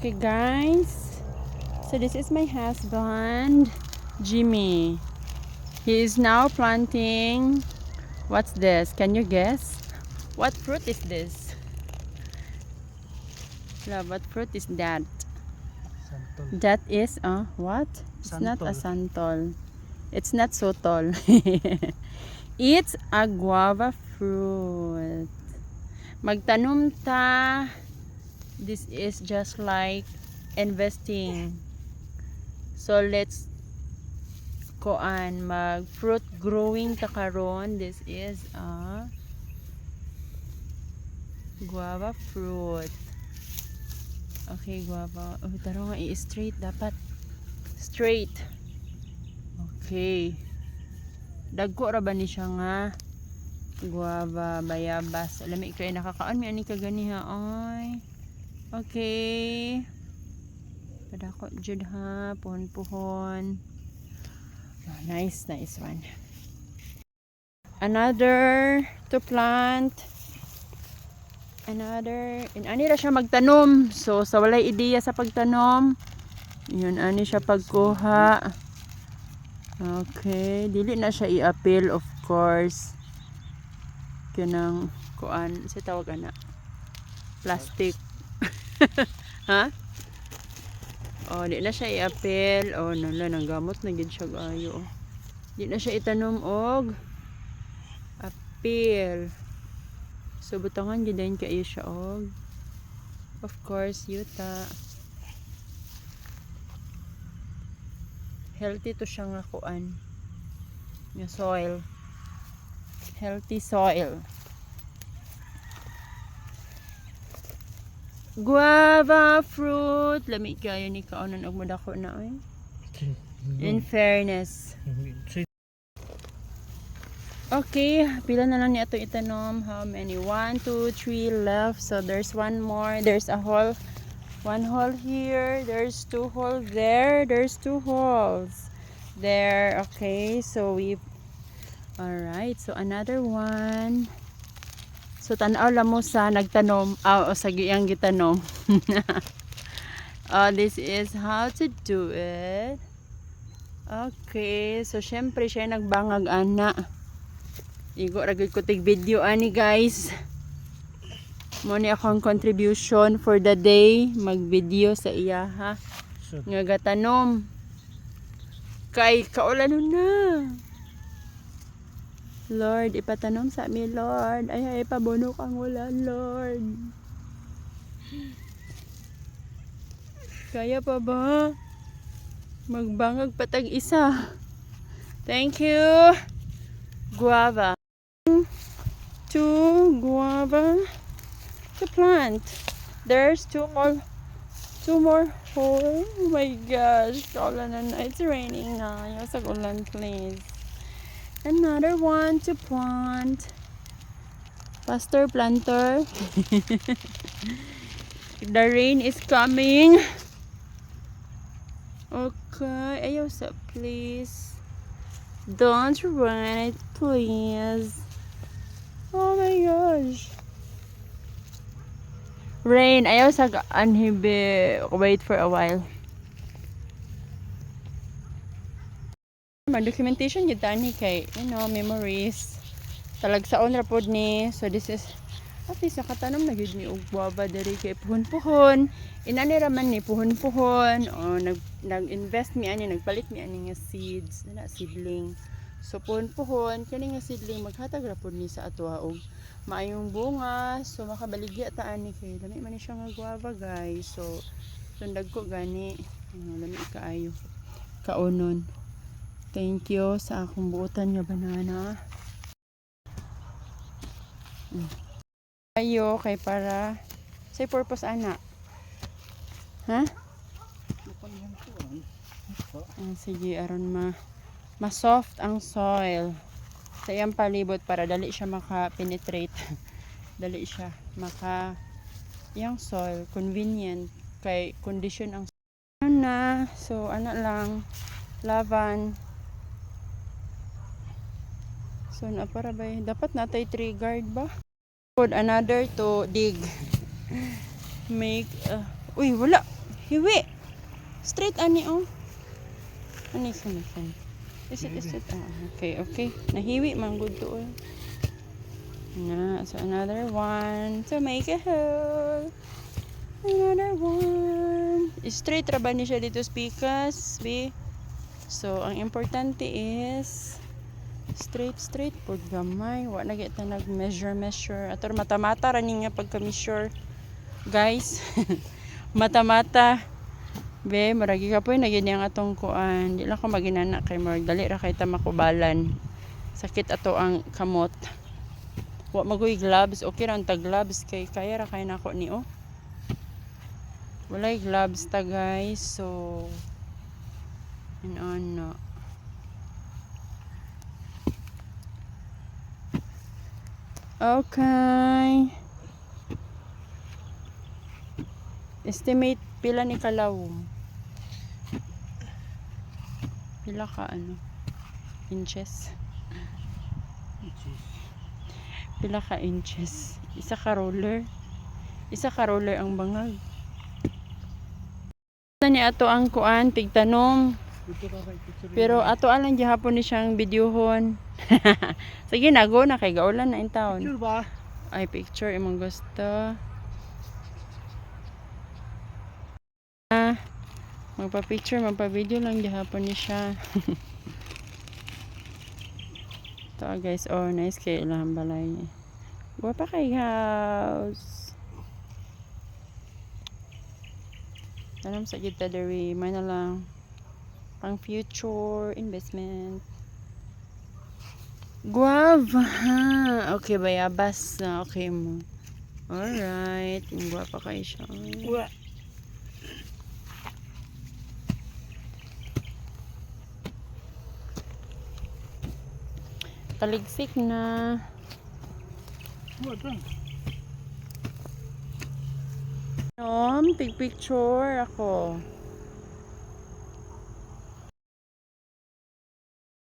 Okay guys, so this is my husband Jimmy. He is now planting. What's this? Can you guess? What fruit is this? Love, what fruit is that? Santol. That is what? It's not a santol. It's not sotol. It's a guava fruit. Magtanom ta. This is just like investing. So let's mag fruit growing ta karon. This is a guava fruit. Okay, guava. Oh, taro nga i-straight dapat. Straight. Okay. Dagko ra ba ni siya nga guava bayabas. Lami kay nakakaon mi ani kagani ha oy. Okay. Padako jud ha, puhon-puhon. Oh, nice one. Another to plant. Another. Ani ra siya magtanom. So sa walay ideya sa pagtanom, yun ani siya pagkuha. Okay, dili na siya i-appeal of course. Kanang kuan sa tawag ana. Plastic. Ha? Oh, di na siya i-appeal. Oh, nala nang gamot na gid siya ayo. Di na siya itanom og appeal. So butangan gid din kaayo siya og of course yuta. Healthy to siya nga kuan. Nga soil. Healthy soil. Guava fruit. Lami kayo ni kaonan og madako na oy. In fairness. Okay, pila na lang ni ato itanom. How many? 1, 2, 3 left. So there's one more. There's a hole. One hole here. There's 2 holes there. There's 2 holes there. Okay, so we. Alright, so another one. So tanaw lang mo sa nagtanom, o sa giyang gitanom. This is how to do it. Okay, so syempre siya nagbangag ana. Igo ra gid ko tig video ani guys. Mo ni akong contribution for the day, mag-video sa iya ha. Nga gatanom. Kay kaulan na. Lord, ipatanom sa amin, Lord. Ay, pabunok ang ulan, Lord. Kaya pa ba? Magbangag patag isa. Thank you. Guava. 2 guava to plant. There's 2 more. 2 more. Oh my gosh. It's raining na. Yung sa ulan, please. Another one to plant. Pastor planter. The rain is coming. Okay. Ayaw sa please. Don't run it please. Oh my gosh. Rain. Ayaw sa anhibi. Wait for a while. Documentation yun tani kay memories talagsaon ra pod ni. So this is at least nakatanom na gyud ni og guava diri kay puhon-puhon inani ra man ni puhon-puhon o nag-invest mi ani nagpalit mi ani nga seeds na seedling. So puhon-puhon kani nga seedling maghatag ra pod ni sa atoa og maayong bunga. So makabaligya ta ani kay lami man ni siya nga guava guys. So tundag ko gani lami kaayo kaunon. Thank you sa akong buotan nga banana. Ayo kay para say purpose ana. Ha? Sige aron ma-soft ang soil sa iyang palibot para dali siya maka-penetrate. Dali siya yung soil convenient kay condition ang na. So ana lang lavan. So na para ba dapat natay tree guard ba? Another to dig. Make uy wala. Hiwi. Straight ani oh. Ani san. Is it? Ah, okay. Nahiwi man good to oh. Na, so another one. So make a hole. Another one. Straight ra ba ni siya dito spikas, B? So ang importante is straight pod gamay. Wa na kita nag measure. Ator mata-mata ra ni nga pagka measure. Guys, mata-mata. Be, maragi ka po yung nagyan yung atong kuan. Di lang ko maginana kay Mark. Dali ra kay ta makubalan. Sakit ato ang kamot. Wa magoy gloves. Okay ra ta gloves kay kaya ra kay nako ni oh. Walay gloves ta guys. So ano. Okay. Estimate pila ni kalaw. Pila ka inches. Pila ka inches. Isa ka roller ang bangag. Ni ato ang kuan pigtanom. Pero ato alang gihapon ni siyang videohon. Sige na go na kay gaulan na in town. Picture ba? Ay picture imong gusto. Magpa-picture, magpa-video lang gihapon ni siya. Ito guys, oh nice kay ilang balay niya. Guwapa kay house. Tanam sa kita diri, may na lang pang future investment. Guava. Okay, bayabas na. Okay mo. Alright. Guwapa kayo siya. Taligsik na. Picture ako.